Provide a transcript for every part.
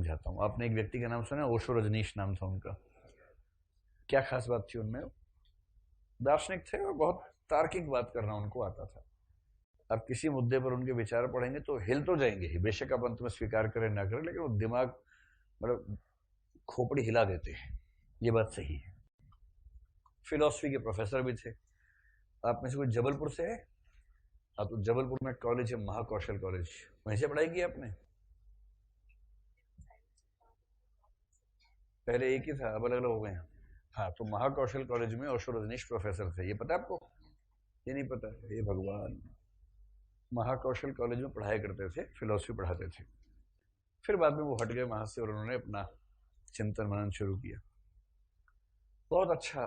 समझाता हूँ। आपने एक व्यक्ति का नाम सुना, ओशो रजनीश नाम था उनका। क्या खास बात थी उनमें? दार्शनिक थे और बहुत तार्किक बात करना उनको आता था। आप किसी मुद्दे पर उनके विचार पढ़ेंगे तो हिल तो जाएंगे ही, बेशक आप अंत में स्वीकार करें ना करें, लेकिन वो दिमाग मतलब खोपड़ी हिला देते हैं, ये बात सही है। फिलॉसफी के प्रोफेसर भी थे। आप में से कोई जबलपुर से है? आप तो जबलपुर में कॉलेज है महाकौशल कॉलेज, वहीं से पढ़ाई की आपने? पहले एक ही था, अब अलग अलग हो गए हैं। हाँ, तो महाकौशल कॉलेज में ओशो रजनीश प्रोफेसर थे, ये पता है आपको? ये नहीं पता? ये भगवान! महाकौशल कॉलेज में पढ़ाई करते थे, फिलॉसफी पढ़ाते थे। फिर बाद में वो हट गए वहां से और उन्होंने अपना चिंतन मनन शुरू किया। बहुत अच्छा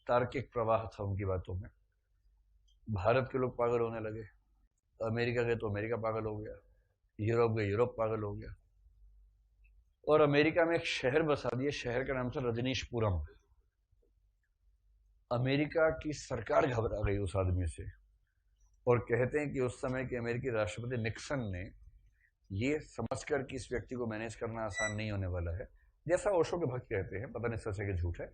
तार्किक प्रवाह था उनकी बातों में। भारत के लोग पागल होने लगे, अमेरिका गए तो अमेरिका पागल हो गया, यूरोप गए यूरोप पागल हो गया, और अमेरिका में एक शहर बसा दिया, शहर का नाम था रजनीशपुरम। अमेरिका की सरकार घबरा गई उस आदमी से, और कहते हैं कि उस समय के अमेरिकी राष्ट्रपति निक्सन ने ये समझकर कि इस व्यक्ति को मैनेज करना आसान नहीं होने वाला है, जैसा ओशो के भक्त कहते हैं, पता नहीं सच है कि झूठ है,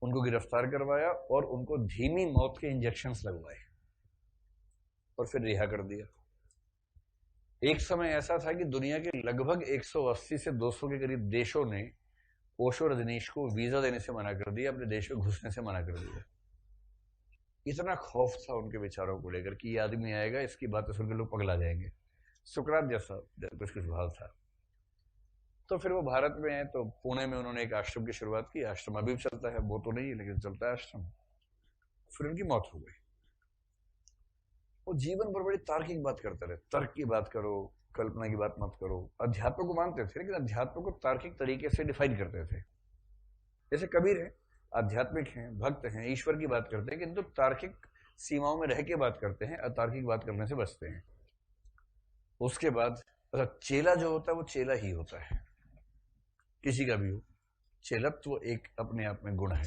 उनको गिरफ्तार करवाया और उनको धीमी मौत के इंजेक्शंस लगवाए और फिर रिहा कर दिया। एक समय ऐसा था कि दुनिया के लगभग 180 से 200 के करीब देशों ने ओशो रजनीश को वीजा देने से मना कर दिया, अपने देश में घुसने से मना कर दिया। इतना खौफ था उनके विचारों को लेकर कि ये आदमी आएगा, इसकी बातें सुनकर लोग पगला जाएंगे। सुकरात जैसा कुछ कुछ भाव था। तो फिर वो भारत में है तो पुणे में उन्होंने एक आश्रम की शुरुआत की। आश्रम अभी भी चलता है, वो तो नहीं है लेकिन चलता है आश्रम। फिर उनकी मौत हो गई। वो जीवन भर बड़ी तार्किक बात करते रहे, तर्क की बात करो, कल्पना की बात मत करो। अध्यात्म को मानते थे लेकिन अध्यात्म को तार्किक तरीके से डिफाइन करते थे। जैसे कबीर है, आध्यात्मिक हैं, भक्त हैं, ईश्वर की बात करते हैं, किंतु तार्किक सीमाओं में रह के बात करते हैं, अतार्किक बात करने से बचते हैं। उसके बाद चेला जो होता है वो चेला ही होता है, किसी का भी हो। चेलत्व तो एक अपने आप में गुण है।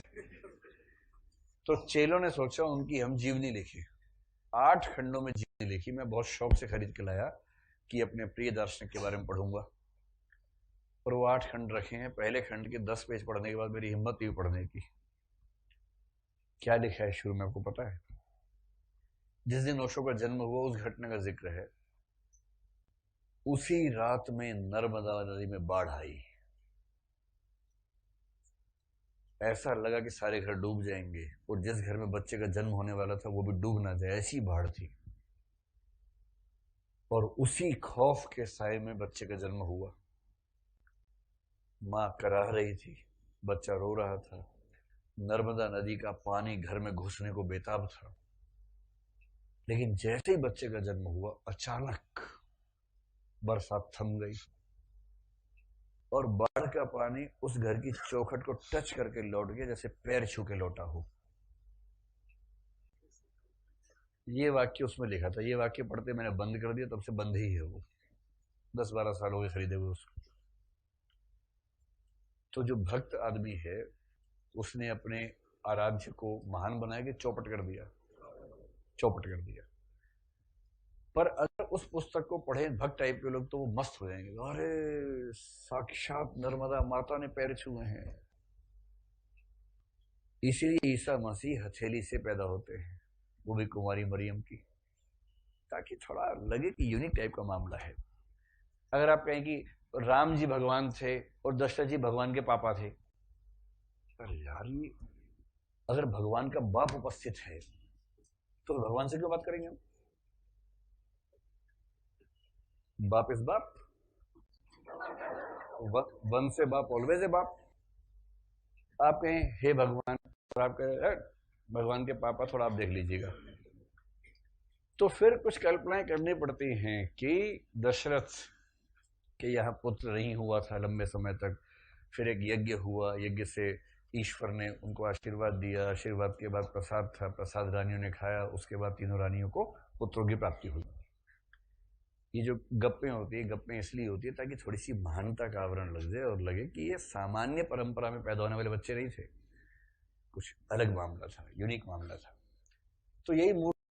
तो चेलों ने सोचा उनकी हम जीवनी लिखी, 8 खंडों में जीवनी लिखी। मैं बहुत शौक से खरीद के लाया कि अपने प्रिय दार्शनिक के बारे में पढ़ूंगा, और वो 8 खंड रखे हैं। पहले खंड के 10 पेज पढ़ने के बाद मेरी हिम्मत हुई पढ़ने की। क्या लिखा है शुरू में, आपको पता है? जिस दिन ओशो का जन्म हुआ उस घटना का जिक्र है। उसी रात में नर्मदा नदी में बाढ़ आई, ऐसा लगा कि सारे घर डूब जाएंगे, और जिस घर में बच्चे का जन्म होने वाला था वो भी डूब ना जाए, ऐसी बाढ़ थी। और उसी खौफ के साए में बच्चे का जन्म हुआ। मां कराह रही थी, बच्चा रो रहा था, नर्मदा नदी का पानी घर में घुसने को बेताब था। लेकिन जैसे ही बच्चे का जन्म हुआ, अचानक बरसात थम गई और बाढ़ का पानी उस घर की चौखट को टच करके लौट गया, जैसे पैर छू के लौटा हो। ये वाक्य उसमें लिखा था। ये वाक्य पढ़ते मैंने बंद कर दिया, तब से बंद ही है वो। 10-12 साल हो गए खरीदे हुए उसको। तो जो भक्त आदमी है उसने अपने आराध्य को महान बनाया कि चौपट कर दिया? चौपट कर दिया। पर अगर उस पुस्तक को पढ़े भक्त टाइप के लोग तो वो मस्त हो जाएंगे, अरे साक्षात नर्मदा माता ने पैर छुए हैं। इसीलिए ईसा मसीह हथेली से पैदा होते हैं, वो भी कुमारी मरियम की, ताकि थोड़ा लगे कि यूनिक टाइप का मामला है। अगर आप कहें कि राम जी भगवान थे और दशरथ जी भगवान के पापा थे, अरे यार ये अगर भगवान का बाप उपस्थित है तो भगवान से क्यों बात करेंगे हम? बाप इज बाप, वन से बाप ऑलवेज ए बाप। आप कहें हे भगवान, और आप कहें भगवान के पापा, थोड़ा आप देख लीजिएगा। तो फिर कुछ कल्पनाएं करनी पड़ती हैं कि दशरथ के यहाँ पुत्र नहीं हुआ था लंबे समय तक, फिर एक यज्ञ हुआ, यज्ञ से ईश्वर ने उनको आशीर्वाद दिया, आशीर्वाद के बाद प्रसाद था, प्रसाद रानियों ने खाया, उसके बाद तीनों रानियों को पुत्रों की प्राप्ति हुई। ये जो गप्पें होती है, गप्पें इसलिए होती है ताकि थोड़ी सी महानता का आवरण लग जाए और लगे कि ये सामान्य परंपरा में पैदा होने वाले बच्चे नहीं थे, कुछ अलग मामला था, यूनिक मामला था। तो यही